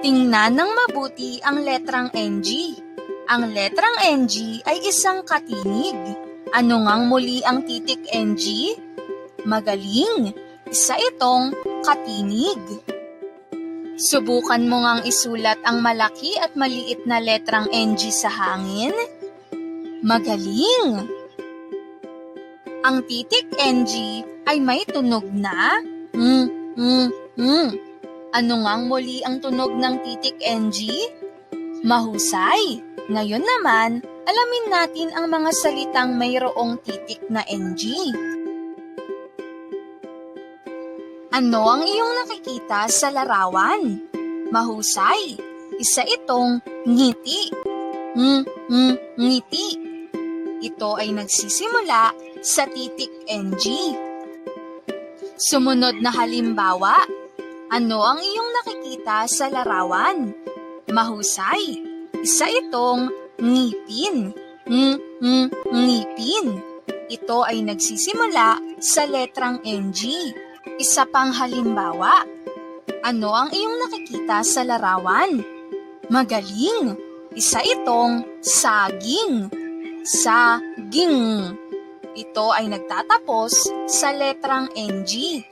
Tingnan ng mabuti ang letrang NG. Ang letrang NG ay isang katinig. Ano ngang muli ang titik NG? Magaling! Isa itong katinig. Subukan mo ngang isulat ang malaki at maliit na letrang NG sa hangin. Magaling! Ang titik NG ay may tunog na Ano ngang muli ang tunog ng titik NG? Mahusay! Ngayon naman, alamin natin ang mga salitang mayroong titik na NG. Ano ang iyong nakikita sa larawan? Mahusay! Isa itong ngiti. Ngiti. Ito ay nagsisimula sa titik NG. Sumunod na halimbawa, ano ang iyong nakikita sa larawan? Mahusay! Isa itong ngipin. Ngipin. Ito ay nagsisimula sa letrang NG. Isa pang halimbawa, ano ang iyong nakikita sa larawan? Magaling! Isa itong saging. Saging. Ito ay nagtatapos sa letrang NG.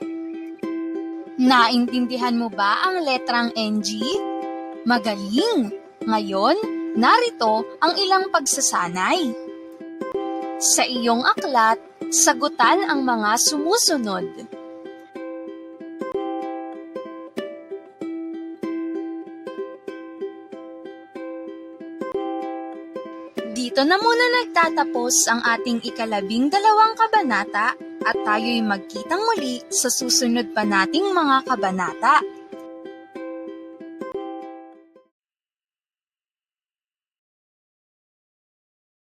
Naintindihan mo ba ang letrang NG? Magaling! Ngayon, narito ang ilang pagsasanay. Sa iyong aklat, sagutan ang mga sumusunod. Dito na muna nagtatapos ang ating 12 kabanata at tayo'y magkitang muli sa susunod pa nating mga kabanata.